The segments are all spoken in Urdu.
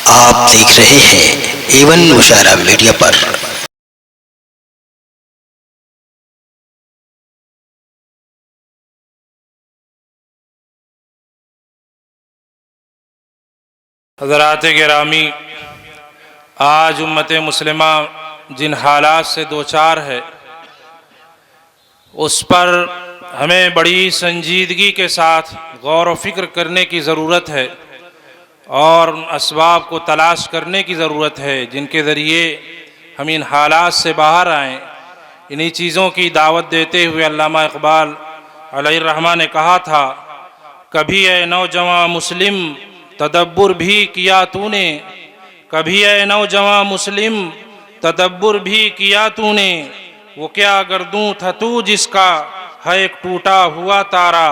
آپ دیکھ رہے ہیں ایون مشاعرہ میڈیا پر۔ حضرات گرامی، آج امت مسلمہ جن حالات سے دوچار ہے اس پر ہمیں بڑی سنجیدگی کے ساتھ غور و فکر کرنے کی ضرورت ہے اور ان اسباب کو تلاش کرنے کی ضرورت ہے جن کے ذریعے ہم ان حالات سے باہر آئیں۔ انہی چیزوں کی دعوت دیتے ہوئے علامہ اقبال علیہ الرحمہ نے کہا تھا، کبھی اے نوجوان مسلم تدبر بھی کیا تو نے، کبھی اے نوجوان مسلم تدبر بھی کیا تو نے، وہ کیا گردوں تھا تو جس کا ہے ایک ٹوٹا ہوا تارا،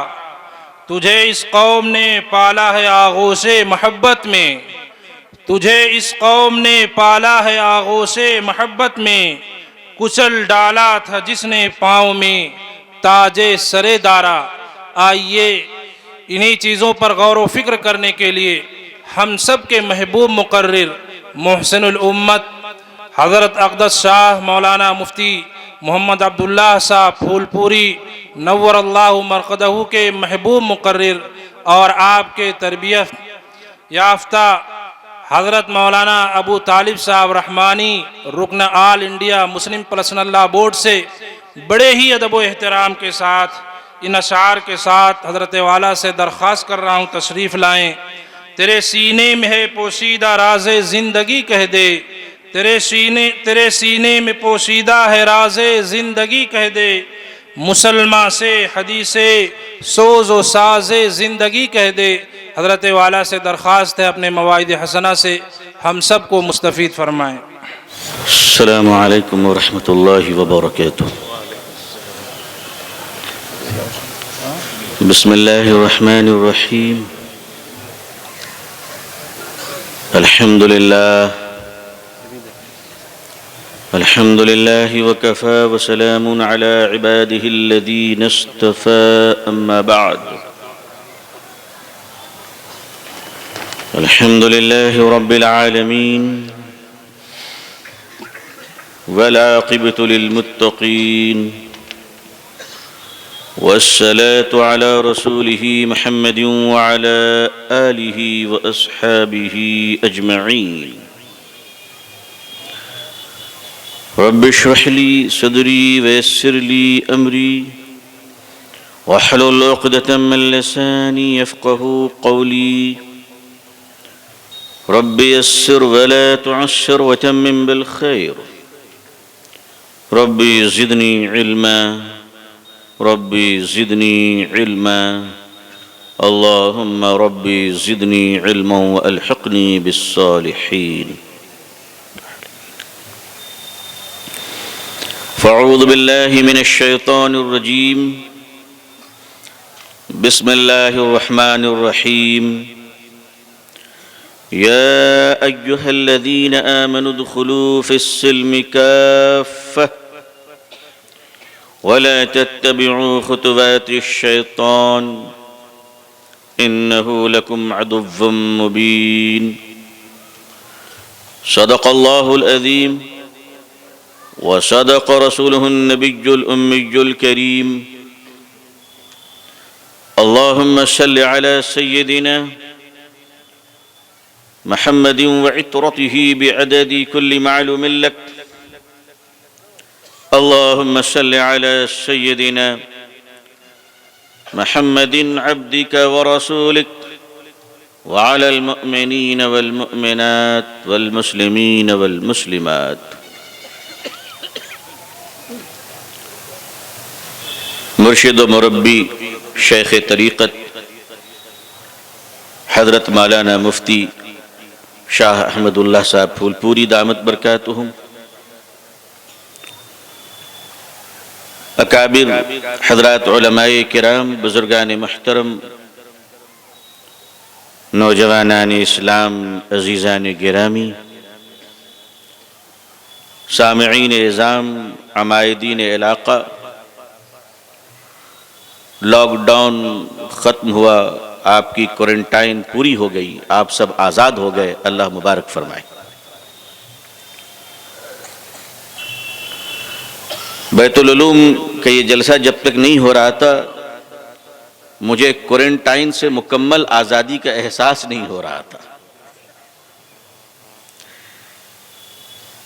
تجھے اس قوم نے پالا ہے آغوش محبت میں، تجھے اس قوم نے پالا ہے آغوش محبت میں، کچل ڈالا تھا جس نے پاؤں میں تاج سر دارا۔ آئیے انہی چیزوں پر غور و فکر کرنے کے لیے ہم سب کے محبوب مقرر محسن الامت حضرت اقدس شاہ مولانا مفتی محمد عبداللہ صاحب پھول پوری نور اللہ مرقدہ کے محبوب مقرر اور آپ کے تربیت یافتہ حضرت مولانا ابو طالب صاحب رحمانی رکن آل انڈیا مسلم پرسنل لا بورڈ سے بڑے ہی ادب و احترام کے ساتھ ان اشعار کے ساتھ حضرت والا سے درخواست کر رہا ہوں تشریف لائیں۔ تیرے سینے میں ہے پوشیدہ راز زندگی کہہ دے، تیرے سینے میں پوشیدہ ہے راز زندگی کہہ دے، مسلمہ سے حدیث سوز و ساز زندگی کہہ دے۔ حضرت والا سے درخواست ہے اپنے مواعظ حسنہ سے ہم سب کو مستفید فرمائیں۔ السلام علیکم ورحمۃ اللہ وبرکاتہ۔ بسم اللہ الرحمن الرحیم۔ الحمد للہ وکفى وسلام علی عباده الذین اصطفى اما بعد۔ الحمد للہ رب العالمین والعاقبة للمتقین والصلاة على رسوله محمد وعلى آله وأصحابه أجمعين۔ رب اشرح لي صدري ويسر لي أمري واحلل عقدة من لساني يفقهوا قولي، رب يسر ولا تعسر وتمم بالخير، رب زدني علما، ربی زدنی علما، اللہم ربی زدنی علما والحقنی بالصالحین۔ فاعوذ باللہ من الشیطان الرجیم، بسم اللہ الرحمن الرحیم۔ یا ایہا الذین آمنوا ادخلوا فی السلم کافہ ولا تتبعوا خطوات الشيطان إنه لكم عدو مبين۔ صدق الله العظيم وصدق رسوله النبي الأمي الكريم۔ اللهم صل على سيدنا محمد وعطرته بعدد كل معلوم لك۔ اللهم صل على سيدنا محمد عبدك ورسولك وعلى المؤمنين والمؤمنات والمسلمين والمسلمات۔ مرشد و مربی شیخ طریقت حضرت مولانا مفتی شاہ احمد اللہ صاحب پھول پوری دامت برکاتہم، اکابر حضرات علماء کرام، بزرگان محترم، نوجوانان اسلام، عزیزان گرامی، سامعین اعظام، عمائدین علاقہ، لاک ڈاؤن ختم ہوا، آپ کی کوارنٹائن پوری ہو گئی، آپ سب آزاد ہو گئے، اللہ مبارک فرمائے۔ بیت العلوم کا یہ جلسہ جب تک نہیں ہو رہا تھا مجھے کوارنٹائن سے مکمل آزادی کا احساس نہیں ہو رہا تھا۔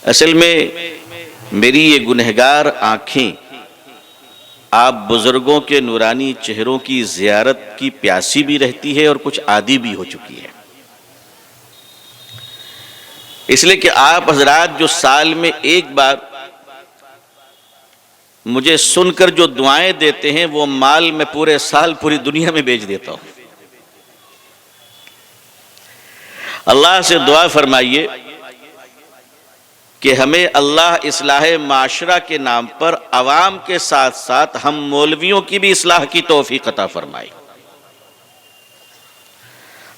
اصل میں میری یہ گنہگار آنکھیں آپ بزرگوں کے نورانی چہروں کی زیارت کی پیاسی بھی رہتی ہے اور کچھ عادی بھی ہو چکی ہے، اس لیے کہ آپ حضرات جو سال میں ایک بار مجھے سن کر جو دعائیں دیتے ہیں وہ مال میں پورے سال پوری دنیا میں بیچ دیتا ہوں۔ اللہ سے دعا فرمائیے کہ ہمیں اللہ اصلاح معاشرہ کے نام پر عوام کے ساتھ ساتھ ہم مولویوں کی بھی اصلاح کی توفیق عطا فرمائے۔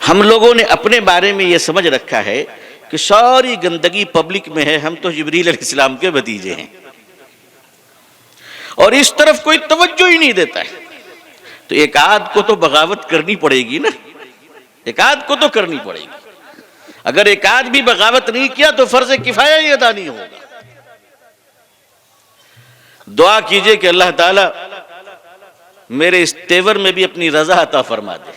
ہم لوگوں نے اپنے بارے میں یہ سمجھ رکھا ہے کہ ساری گندگی پبلک میں ہے، ہم تو جبریل علیہ السلام کے بھتیجے ہیں، اور اس طرف کوئی توجہ ہی نہیں دیتا ہے۔ تو ایک آدھ کو تو بغاوت کرنی پڑے گی نا، ایک آدھ کو تو کرنی پڑے گی۔ اگر ایک آدھ بھی بغاوت نہیں کیا تو فرض کفایہ ہی ادا نہیں ہوگا۔ دعا کیجئے کہ اللہ تعالیٰ میرے اس تیور میں بھی اپنی رضا عطا فرما دے،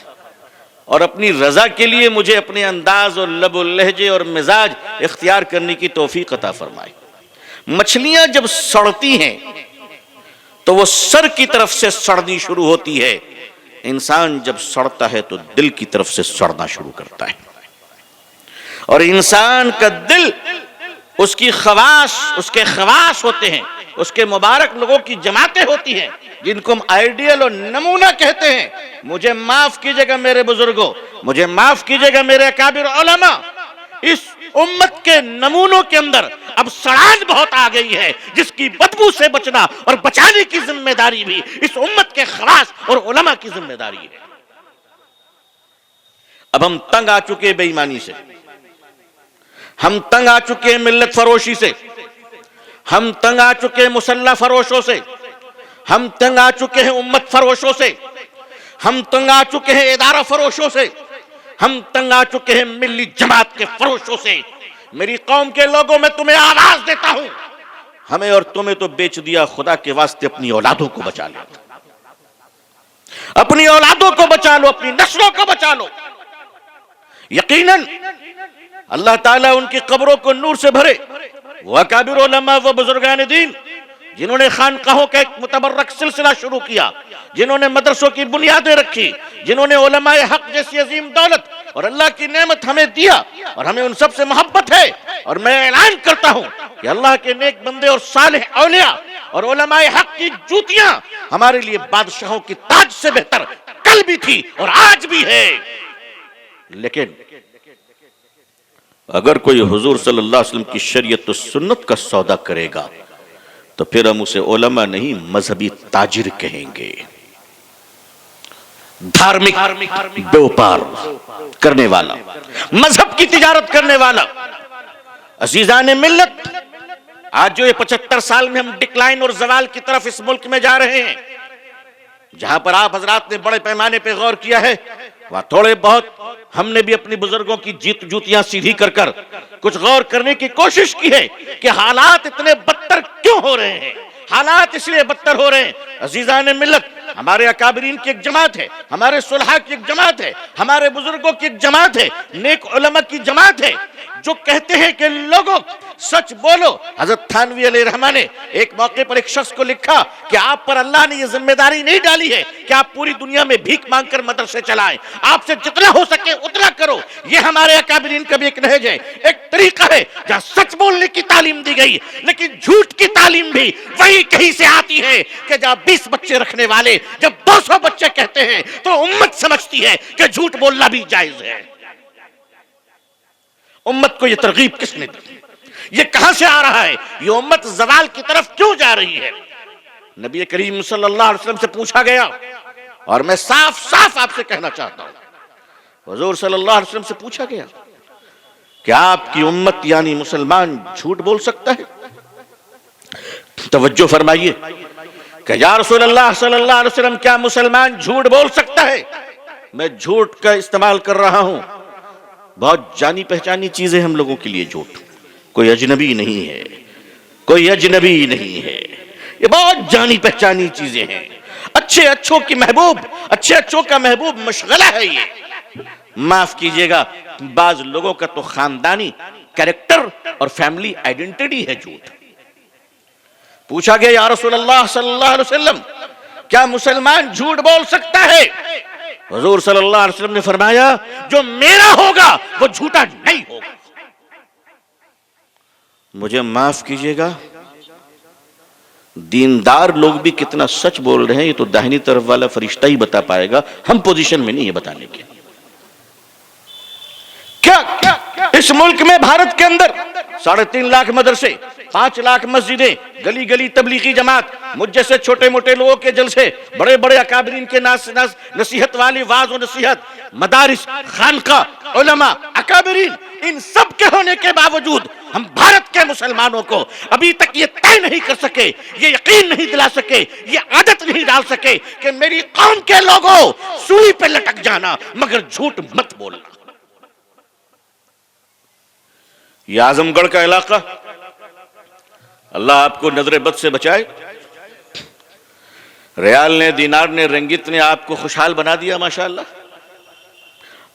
اور اپنی رضا کے لیے مجھے اپنے انداز اور لب و لہجے اور مزاج اختیار کرنے کی توفیق عطا فرمائے۔ مچھلیاں جب سڑتی ہیں تو وہ سر کی طرف سے سڑنی شروع ہوتی ہے، انسان جب سڑتا ہے تو دل کی طرف سے سڑنا شروع کرتا ہے، اور انسان کا دل اس کی خواص، اس کے خواص ہوتے ہیں، اس کے مبارک لوگوں کی جماعتیں ہوتی ہیں جن کو ہم آئیڈیل اور نمونہ کہتے ہیں۔ مجھے معاف کیجئے گا میرے بزرگوں، مجھے معاف کیجئے گا میرے اکابر علماء، اس امت کے نمونوں کے اندر اب سڑان بہت آ گئی ہے، جس کی بدبو سے بچنا اور بچانے کی ذمہ داری بھی اس امت کے خواص اور علماء کی ذمہ داری ہے۔ اب ہم تنگ آ چکے بے ایمانی سے، ہم تنگ آ چکے ہیں ملت فروشی سے، ہم تنگ آ چکے ہیں مسلح فروشوں سے، ہم تنگ آ چکے ہیں امت فروشوں سے، ہم تنگ آ چکے ہیں ادارہ فروشوں سے، ہم تنگ آ چکے ہیں ملی جماعت کے فروشوں سے۔ میری قوم کے لوگوں میں تمہیں آواز دیتا ہوں، ہمیں اور تمہیں تو بیچ دیا، خدا کے واسطے اپنی اولادوں کو بچا لو، اپنی اولادوں کو بچا لو، اپنی نسلوں کو بچا لو۔ یقیناً اللہ تعالیٰ ان کی قبروں کو نور سے بھرے، وہ اکابر علماء، وہ بزرگان دین جنہوں نے خانقاہوں کا ایک متبرک سلسلہ شروع کیا، جنہوں نے مدرسوں کی بنیادیں رکھی، جنہوں نے علماء حق جیسی عظیم دولت اور اللہ کی نعمت ہمیں دیا، اور ہمیں ان سب سے محبت ہے۔ اور میں اعلان کرتا ہوں کہ اللہ کے نیک بندے اور صالح اولیاء اور علماء حق کی جوتیاں ہمارے لیے بادشاہوں کی تاج سے بہتر کل بھی تھی اور آج بھی ہے۔ لیکن اگر کوئی حضور صلی اللہ علیہ وسلم کی شریعت و سنت کا سودا کرے گا تو پھر ہم اسے علماء نہیں مذہبی تاجر کہیں گے، دھارمک بیوپار کرنے والا، مذہب کی تجارت کرنے والا۔ عزیزان ملت، آج جو یہ 75 سال میں ہم ڈکلائن اور زوال کی طرف اس ملک میں جا رہے ہیں، جہاں پر آپ حضرات نے بڑے پیمانے پہ غور کیا ہے، وہاں تھوڑے بہت ہم نے بھی اپنی بزرگوں کی جوتیاں سیدھی کر کر کچھ غور کرنے کی کوشش کی ہے کہ حالات اتنے بدتر کیوں ہو رہے ہیں۔ حالات اس لیے بدتر ہو رہے ہیں عزیزان ملت، ہمارے اکابرین کی ایک جماعت ہے، ہمارے صلحاء کی ایک جماعت ہے، ہمارے بزرگوں کی ایک جماعت ہے، نیک علماء کی جماعت ہے، جو کہتے ہیں کہ لوگوں سچ بولو۔ حضرت تھانوی علیہ رحمہ نے ایک موقع پر ایک شخص کو لکھا کہ آپ پر اللہ نے یہ ذمہ داری نہیں ڈالی ہے کہ آپ پوری دنیا میں بھیک مانگ کر مدرسے چلائیں، آپ سے جتنا ہو سکے اتنا کرو۔ یہ ہمارے اکابرین کا بھی ایک نہج ہے، ایک طریقہ ہے جہاں سچ بولنے کی تعلیم دی گئی، لیکن جھوٹ کی تعلیم بھی وہی کہیں سے آتی ہے کہ جہاں 20 بچے رکھنے والے جب 200 بچے کہتے ہیں تو امت سمجھتی ہے کہ جھوٹ بولنا بھی جائز ہے۔ امت کو یہ ترغیب کس نے دی؟ یہ کہاں سے آ رہا ہے؟ یہ امت زوال کی طرف کیوں جا رہی ہے؟ نبی کریم صلی اللہ علیہ وسلم سے پوچھا گیا، اور میں صاف صاف آپ سے کہنا چاہتا ہوں، حضور صلی اللہ علیہ وسلم سے پوچھا گیا کہ آپ کی امت یعنی مسلمان جھوٹ بول سکتا ہے؟ توجہ فرمائیے کہ یا رسول اللہ صلی اللہ علیہ وسلم، کیا مسلمان جھوٹ بول سکتا ہے؟ میں جھوٹ کا استعمال کر رہا ہوں. بہت جانی پہچانی چیزیں ہم لوگوں کے لیے جھوٹ. کوئی اجنبی نہیں ہے, کوئی اجنبی نہیں ہے, یہ بہت جانی پہچانی چیزیں ہیں. اچھے اچھوں کی محبوب, اچھے اچھوں کا محبوب مشغلہ ہے یہ. معاف کیجئے گا, بعض لوگوں کا تو خاندانی کریکٹر اور فیملی آئیڈینٹی ہے جھوٹ. پوچھا گیا یا رسول اللہ صلی اللہ علیہ وسلم کیا مسلمان جھوٹ بول سکتا ہے؟ حضور صلی اللہ علیہ وسلم نے فرمایا جو میرا ہوگا وہ جھوٹا نہیں ہوگا. مجھے معاف کیجئے گا, دیندار لوگ بھی کتنا سچ بول رہے ہیں یہ تو داہنی طرف والا فرشتہ ہی بتا پائے گا, ہم پوزیشن میں نہیں ہے بتانے کے. کیا اس ملک میں بھارت کے اندر 3.5 لاکھ مدرسے, 5 لاکھ مسجدیں, گلی گلی تبلیغی جماعت, مجھ جیسے چھوٹے موٹے لوگوں کے جلسے, بڑے بڑے اکابرین کے نصیحت والی واعظ و نصیحت, مدارس, خانقاہ, علماء, اکابرین, ان سب کے ہونے کے باوجود ہم بھارت کے مسلمانوں کو ابھی تک یہ طے نہیں کر سکے, یہ یقین نہیں دلا سکے, یہ عادت نہیں ڈال سکے کہ میری قوم کے لوگوں سوئی پہ لٹک جانا مگر جھوٹ مت بولنا. یہ اعظم گڑھ کا علاقہ, اللہ آپ کو نظر بد سے بچائے. ریال نے, دینار نے, رنگت نے آپ کو خوشحال بنا دیا ماشاءاللہ,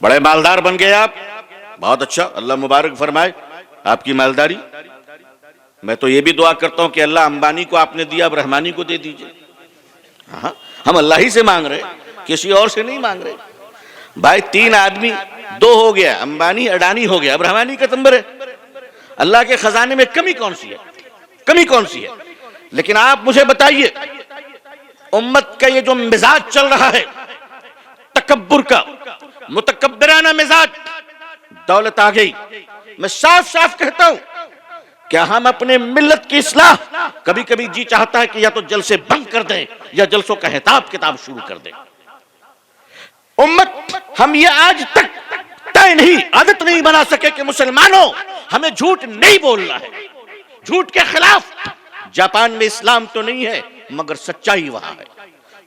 بڑے مالدار بن گئے آپ. بہت اچھا, اللہ مبارک فرمائے آپ کی مالداری. میں تو یہ بھی دعا کرتا ہوں کہ اللہ امبانی کو آپ نے دیا اب رحمانی کو دے دیجئے. ہاں, ہم اللہ ہی سے مانگ رہے, کسی اور سے نہیں مانگ رہے. بھائی 3 آدمی 2 ہو گیا, امبانی اڈانی ہو گیا, اب رحمانی کا نمبر ہے. اللہ کے خزانے میں کمی کون سی ہے, کمی کون سی ہے؟ لیکن آپ مجھے بتائیے امت کا یہ جو مزاج چل رہا ہے تکبر کا, متکبرانہ مزاج, دولت آ گئی. میں صاف صاف کہتا ہوں کیا ہم اپنے ملت کی اصلاح, کبھی کبھی جی چاہتا ہے کہ یا تو جلسے بند کر دیں یا جلسوں کا حساب کتاب شروع کر دیں. امت ہم یہ آج تک طے نہیں, عادت نہیں بنا سکے کہ مسلمانوں ہمیں جھوٹ نہیں بولنا ہے, جھوٹ کے خلاف. جاپان میں اسلام تو نہیں ہے مگر سچائی وہاں ہے.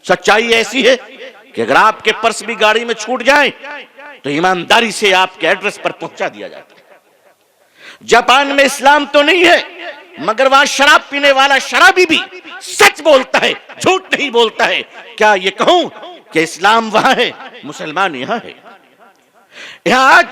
سچائی ایسی ہے کہ اگر آپ کے پرس بھی گاڑی میں چھوٹ جائیں تو ایمانداری سے آپ کے ایڈریس پر پہنچا دیا جاتا ہے. جاپان میں اسلام تو نہیں ہے مگر وہاں شراب پینے والا شرابی بھی سچ بولتا ہے, جھوٹ نہیں بولتا ہے. کیا یہ کہوں کہ اسلام وہاں ہے, مسلمان یہاں ہے؟ یہاں آج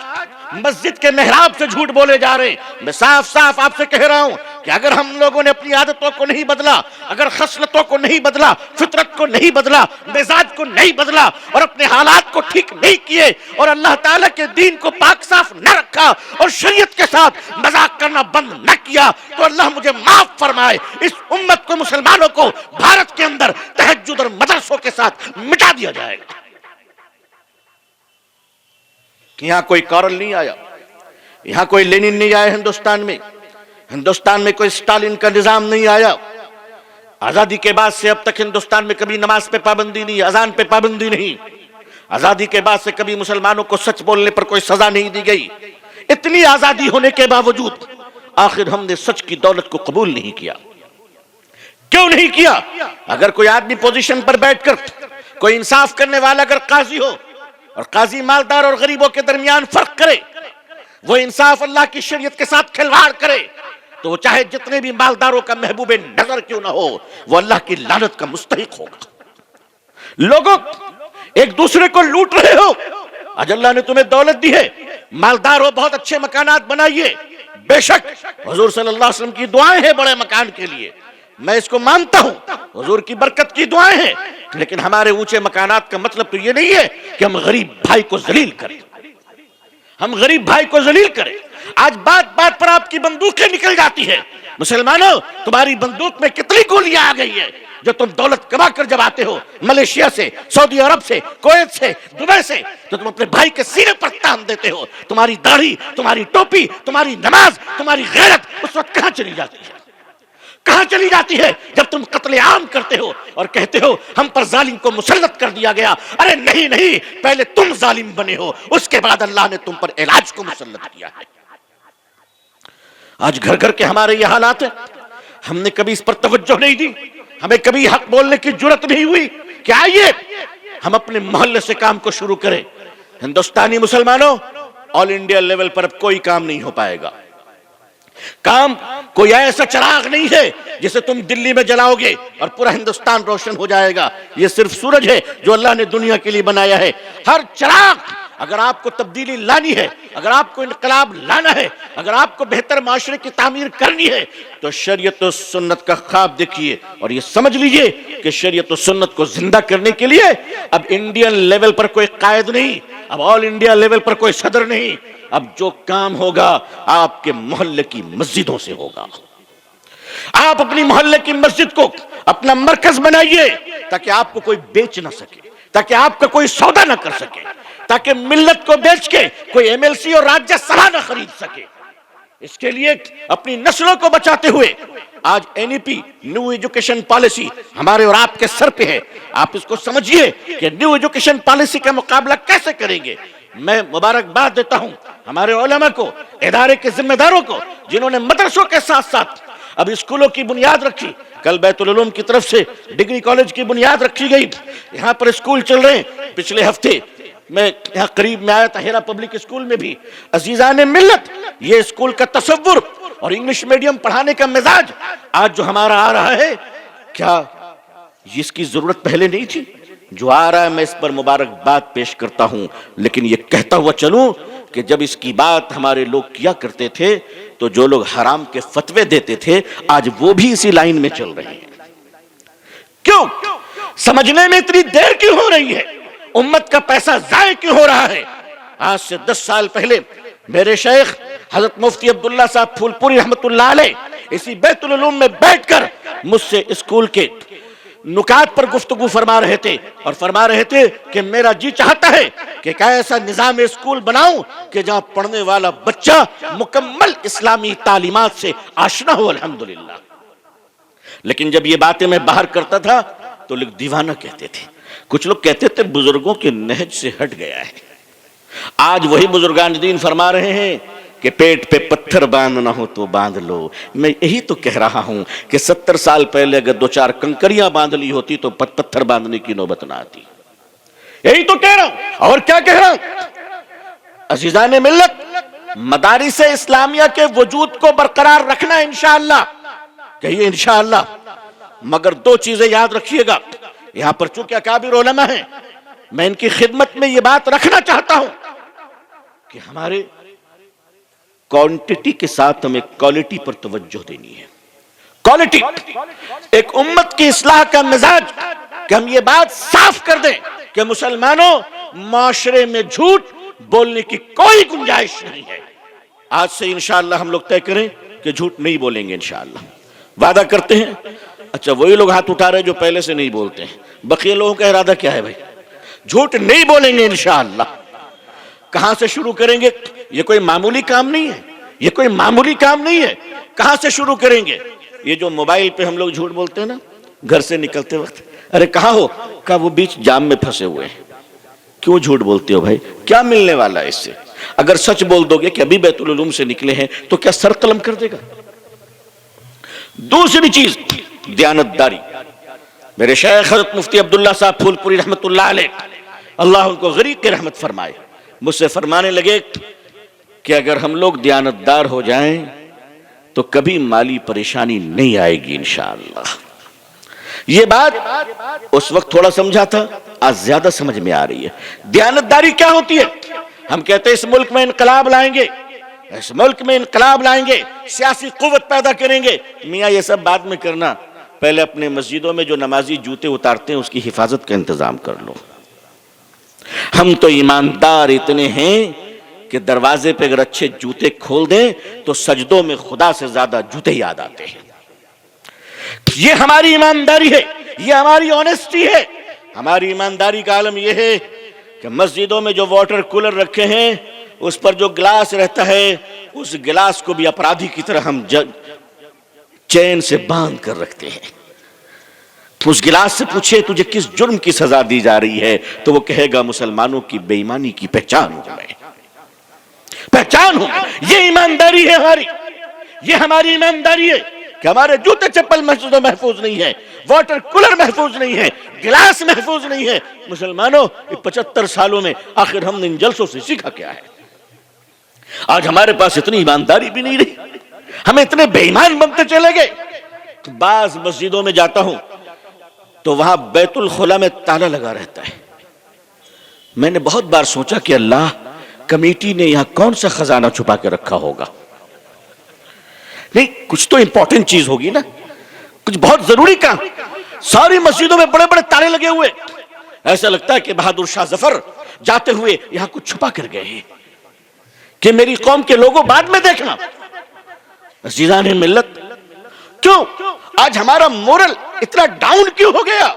مسجد کے محراب سے جھوٹ بولے جا رہے ہیں. میں صاف صاف آپ سے کہہ رہا ہوں کہ اگر ہم لوگوں نے اپنی عادتوں کو نہیں بدلا, اگر خصلتوں کو نہیں بدلا, فطرت کو نہیں بدلا, مزاج کو نہیں بدلا اور اپنے حالات کو ٹھیک نہیں کیے اور اللہ تعالیٰ کے دین کو پاک صاف نہ رکھا اور شریعت کے ساتھ مذاق کرنا بند نہ کیا تو اللہ مجھے معاف فرمائے اس امت کو, مسلمانوں کو بھارت کے اندر تہجد اور مدرسوں کے ساتھ مٹا دیا جائے گا. یہاں کوئی کارل نہیں آیا, یہاں کوئی لینن نہیں آیا. ہندوستان میں کوئی اسٹالن کا نظام نہیں آیا. آزادی کے بعد سے اب تک ہندوستان میں کبھی نماز پہ پابندی نہیں, اذان پہ پابندی نہیں. آزادی کے بعد سے کبھی مسلمانوں کو سچ بولنے پر کوئی سزا نہیں دی گئی. اتنی آزادی ہونے کے باوجود آخر ہم نے سچ کی دولت کو قبول نہیں کیا. کیوں نہیں کیا؟ اگر کوئی آدمی پوزیشن پر بیٹھ کر کوئی انصاف کرنے والا اگر قاضی ہو اور قاضی مالدار اور غریبوں کے درمیان فرق کرے, وہ انصاف اللہ کی شریعت کے ساتھ کھلواڑ کرے, تو وہ چاہے جتنے بھی مالداروں کا محبوب نظر کیوں نہ ہو وہ اللہ کی لعنت کا مستحق ہوگا. لوگوں ایک دوسرے کو لوٹ رہے ہو, آج اللہ نے تمہیں دولت دی ہے, مالدار ہو, بہت اچھے مکانات بنائیے. بے شک حضور صلی اللہ علیہ وسلم کی دعائیں ہیں بڑے مکان کے لیے, میں اس کو مانتا ہوں, حضور کی برکت کی دعائیں ہیں. لیکن ہمارے اونچے مکانات کا مطلب تو یہ نہیں ہے کہ ہم غریب بھائی کو ذلیل کریں, ہم غریب بھائی کو ذلیل کریں. آج بات بات پر آپ کی بندوقیں نکل جاتی ہے. مسلمانوں تمہاری بندوق میں کتنی گولیاں آ گئی ہے جو تم دولت کما کر جب آتے ہو ملیشیا سے, سعودی عرب سے, کویت سے, دبئی سے, تو تم اپنے بھائی کے سینے پر تان دیتے ہو. تمہاری داڑھی, تمہاری ٹوپی, تمہاری نماز, تمہاری غیرت اس وقت کہاں چلی جاتی ہے؟ کہاں چلی جاتی ہے جب تم قتل عام کرتے ہو اور کہتے ہو ہم پر ظالم کو مسلط کر دیا گیا؟ ارے نہیں نہیں, پہلے تم ظالم بنے ہو, اس کے بعد اللہ نے تم پر علاج کو مسلط کیا ہے. آج گھر گھر کے ہمارے یہ حالات ہیں, ہم نے کبھی اس پر توجہ نہیں دی, ہمیں کبھی حق بولنے کی جرت نہیں ہوئی کہ آئیے ہم اپنے محلے سے کام کو شروع کریں. ہندوستانی مسلمانوں، آل انڈیا لیول پر اب کوئی کام نہیں ہو پائے گا. کام کوئی ایسا چراغ نہیں ہے جسے تم دلی میں جلاؤ گے اور پورا ہندوستان روشن ہو جائے گا. یہ صرف سورج ہے جو اللہ نے دنیا کے لیے بنایا ہے. ہر چراغ، اگر آپ کو تبدیلی لانی ہے، اگر آپ کو انقلاب لانا ہے، اگر آپ کو بہتر معاشرے کی تعمیر کرنی ہے، تو شریعت و سنت کا خواب دیکھیے اور یہ سمجھ لیجئے کہ شریعت و سنت کو زندہ کرنے کے لیے اب انڈین لیول پر کوئی قائد نہیں، اب آل انڈیا لیول پر کوئی صدر نہیں. اب جو کام ہوگا آپ کے محلے کی مسجدوں سے ہوگا. آپ اپنی محلے کی مسجد کو اپنا مرکز بنائیے تاکہ آپ کو کوئی بیچ نہ سکے، تاکہ آپ کا کوئی سودا نہ کر سکے، تاکہ ملت کو بیچ کے کوئی ایم ایل سی اور راجیہ سبھا نہ خرید سکے. اس کے لیے اپنی نسلوں کو بچاتے ہوئے آج این ای پی نیو ایجوکیشن پالیسی ہمارے اور آپ کے سر پہ ہے. آپ اس کو سمجھیے کہ نیو ایجوکیشن پالیسی کا مقابلہ کیسے کریں گے. میں مبارکباد دیتا ہوں ہمارے علماء کو، ادارے کے ذمہ داروں کو، جنہوں نے مدرسوں کے ساتھ ساتھ اب اسکولوں کی بنیاد رکھی. کل بیت العلوم کی طرف سے ڈگری کالج کی بنیاد رکھی گئی. یہاں پر اسکول چل رہے ہیں. پچھلے ہفتے میں یہاں قریب میں آیا تھا ہیرا پبلک اسکول میں بھی. عزیزان ملت، یہ اسکول کا تصور اور انگلش میڈیم پڑھانے کا مزاج آج جو ہمارا آ رہا ہے، کیا اس کی ضرورت پہلے نہیں تھی؟ جو آ رہا ہے میں اس پر مبارکباد پیش کرتا ہوں، لیکن یہ کہتا ہوا چلوں کہ جب اس کی بات ہمارے لوگ کیا کرتے تھے تو جو لوگ حرام کے فتوے دیتے تھے آج وہ بھی اسی لائن میں چل رہے ہیں. کیوں؟ سمجھنے میں اتنی دیر کیوں ہو رہی ہے؟ امت کا پیسہ ضائع کیوں ہو رہا ہے؟ آج سے 10 سال پہلے میرے شیخ حضرت مفتی عبداللہ صاحب پھول پوری رحمت اللہ علیہ اسی بیت العلوم میں بیٹھ کر مجھ سے اسکول کے نکات پر گفتگو فرما رہے تھے اور فرما رہے تھے کہ میرا جی چاہتا ہے کہ ایسا نظام اسکول بناؤں کہ جہاں پڑھنے والا بچہ مکمل اسلامی تعلیمات سے آشنا ہو. الحمدللہ. لیکن جب یہ باتیں میں باہر کرتا تھا تو لوگ دیوانہ کہتے تھے. کچھ لوگ کہتے تھے بزرگوں کے نہج سے ہٹ گیا ہے. آج وہی بزرگان دین فرما رہے ہیں کہ پیٹ پہ پتھر باندھنا ہو تو باندھ لو. میں یہی تو کہہ رہا ہوں کہ 70 سال پہلے اگر 2-4 کنکریاں باندھ لی ہوتی تو پتھر باندھنے کی نوبت نہ آتی. یہی تو کہہ رہا ہوں. اور کیا کہہ رہا ہوں؟ عزیزان ملت، مدارس اسلامیہ کے وجود کو برقرار رکھنا انشاءاللہ، کہیے انشاءاللہ. مگر 2 چیزیں یاد رکھیے گا. یہاں پر چونکہ اکابر علماء ہیں، میں ان کی خدمت میں یہ بات رکھنا چاہتا ہوں کہ ہمارے کوانٹٹی کے ساتھ ہمیں کوالٹی پر توجہ دینی ہے. کوالٹی ایک امت کی اصلاح کا مزاج کہ ہم یہ بات صاف کر دیں کہ مسلمانوں، معاشرے میں جھوٹ بولنے کی کوئی گنجائش نہیں ہے. آج سے انشاءاللہ ہم لوگ طے کریں کہ جھوٹ نہیں بولیں گے انشاءاللہ. وعدہ کرتے ہیں. اچھا، وہی لوگ ہاتھ اٹھا رہے جو پہلے سے نہیں بولتے ہیں. بقیہ لوگوں کا ارادہ کیا ہے بھائی؟ جھوٹ نہیں بولیں گے انشاءاللہ. کہاں سے شروع کریں گے؟ یہ کوئی معمولی کام نہیں ہے. یہ کوئی معمولی کام نہیں ہے. کہاں سے شروع کریں گے؟ یہ جو موبائل پہ ہم لوگ جھوٹ بولتے ہیں نا گھر سے نکلتے وقت، ارے کہاں ہو؟ کہا وہ بیچ جام میں پھنسے ہوئے ہیں. کیوں جھوٹ بولتے ہو بھائی؟ کیا ملنے والا ہے اس سے؟ اگر سچ بول دو گے کہ ابھی بیت العلوم سے نکلے ہیں تو کیا سر قلم کر دے گا؟ دوسری چیز، دیانتداری. میرے شیخ حضرت مفتی عبداللہ صاحب پھول پوری رحمت اللہ علیہ، اللہ ان کو غریق کی رحمت فرمائے، مجھ سے فرمانے لگے کہ اگر ہم لوگ دیانتدار ہو جائیں تو کبھی مالی پریشانی نہیں آئے گی انشاءاللہ. یہ بات اس وقت تھوڑا سمجھا تھا، آج زیادہ سمجھ میں آ رہی ہے. دیانتداری کیا ہوتی ہے؟ ہم کہتے ہیں اس ملک میں انقلاب لائیں گے، اس ملک میں انقلاب لائیں گے، سیاسی قوت پیدا کریں گے. میاں یہ سب بعد میں کرنا، پہلے اپنے مسجدوں میں جو نمازی جوتے اتارتے ہیں اس کی حفاظت کا انتظام کر لو. ہم تو ایماندار اتنے ہیں کہ دروازے پہ اگر اچھے جوتے کھول دیں تو سجدوں میں خدا سے زیادہ جوتے یاد آتے ہیں. یہ ہماری ایمانداری ہے، یہ ہماری آنیسٹی ہے. ہماری ایمانداری کا عالم یہ ہے کہ مسجدوں میں جو واٹر کولر رکھے ہیں اس پر جو گلاس رہتا ہے اس گلاس کو بھی اپرادھی کی طرح ہم چین سے باندھ کر رکھتے ہیں. اس گلاس سے پوچھے تجھے کس جرم کی سزا دی جا رہی ہے تو وہ کہے گا مسلمانوں کی بے ایمانی کی پہچان ہوں میں، پہچان ہوں. یہ ایمانداری ہے ہماری، یہ ہماری ایمانداری ہے. کہ ہمارے جوتے چپل مسجدوں محفوظ نہیں ہے، واٹر کولر محفوظ نہیں ہے، گلاس محفوظ نہیں ہے۔ مسلمانوں، 75 سالوں میں آخر ہم نے ان جلسوں سے سیکھا کیا ہے؟ آج ہمارے پاس اتنی ایمانداری بھی نہیں رہی، ہم اتنے بے ایمان بنتے چلے گئے۔ بعض مسجدوں میں جاتا ہوں تو وہاں بیت الخلا میں تالا لگا رہتا ہے۔ میں نے بہت بار سوچا کہ اللہ، کمیٹی نے یہاں کون سا خزانہ چھپا کے رکھا ہوگا؟ نہیں، کچھ تو امپورٹنٹ چیز ہوگی نا، کچھ بہت ضروری کام۔ ساری مسجدوں میں بڑے بڑے تالے لگے ہوئے، ایسا لگتا ہے کہ بہادر شاہ ظفر جاتے ہوئے یہاں کچھ چھپا کر گئے ہیں کہ میری قوم کے لوگوں بعد میں دیکھنا۔ عزیزان ملت، کیوں آج ہمارا مورل اتنا ڈاؤن کیوں ہو گیا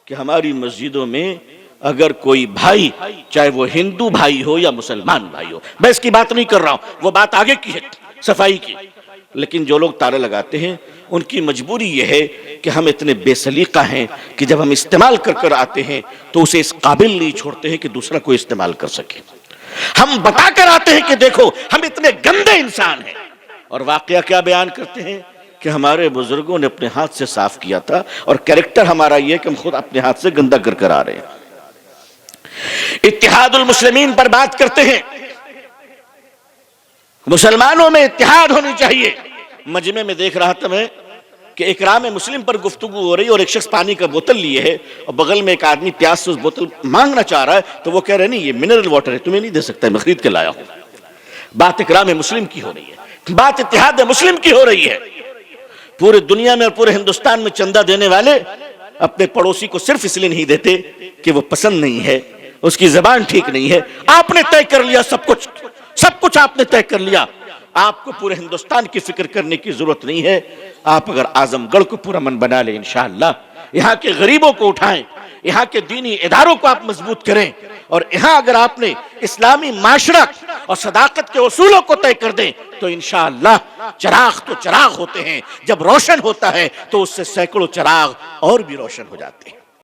کہ ہماری مسجدوں میں اگر کوئی بھائی، چاہے وہ ہندو بھائی ہو یا مسلمان بھائی ہو، میں اس کی بات نہیں کر رہا ہوں، وہ بات آگے کی ہے، صفائی کی، لیکن جو لوگ تالے لگاتے ہیں ان کی مجبوری یہ ہے کہ ہم اتنے بے سلیقہ ہیں کہ جب ہم استعمال کر کر آتے ہیں تو اسے اس قابل نہیں چھوڑتے ہیں کہ دوسرا کوئی استعمال کر سکے۔ ہم بتا کر آتے ہیں کہ دیکھو ہم اتنے گندے انسان ہیں، اور واقعہ کیا بیان کرتے ہیں کہ ہمارے بزرگوں نے اپنے ہاتھ سے صاف کیا تھا، اور کریکٹر ہمارا یہ ہے کہ ہم خود اپنے ہاتھ سے گندا کر کر آ رہے ہیں۔ اتحاد المسلمین پر بات کرتے ہیں، مسلمانوں میں اتحاد ہونی چاہیے۔ مجمع میں دیکھ رہا تھا میں کہ اکرام مسلم پر گفتگو ہو رہی، اور ایک شخص پانی کا بوتل لیے ہے اور بغل میں ایک آدمی پیاس سے اس بوتل مانگنا چاہ رہا ہے، تو وہ کہہ رہے نہیں، یہ منرل واٹر ہے، تمہیں نہیں دے سکتا، میں خرید کے لایا ہوں۔ بات اکرام مسلم کی ہو رہی ہے، بات اتحاد مسلم کی ہو رہی ہے۔ پورے دنیا میں اور پورے ہندوستان میں چندہ دینے والے اپنے پڑوسی کو صرف اس لیے نہیں دیتے کہ وہ پسند نہیں ہے، اس کی زبان ٹھیک نہیں ہے۔ آپ نے طے کر لیا سب کچھ آپ نے طے کر لیا، آپ کو پورے ہندوستان کی فکر کرنے کی ضرورت نہیں ہے۔ آپ اگر اعظم گڑھ کو پورا من بنا لیں، انشاءاللہ یہاں کے غریبوں کو اٹھائیں، یہاں کے دینی اداروں کو آپ مضبوط کریں، اور یہاں اگر آپ نے اسلامی معاشرت اور صداقت کے اصولوں کو طے کر دیں تو انشاءاللہ چراغ تو چراغ ہوتے ہیں، جب روشن ہوتا ہے تو اس سے سینکڑوں چراغ اور بھی روشن ہو جاتے ہیں۔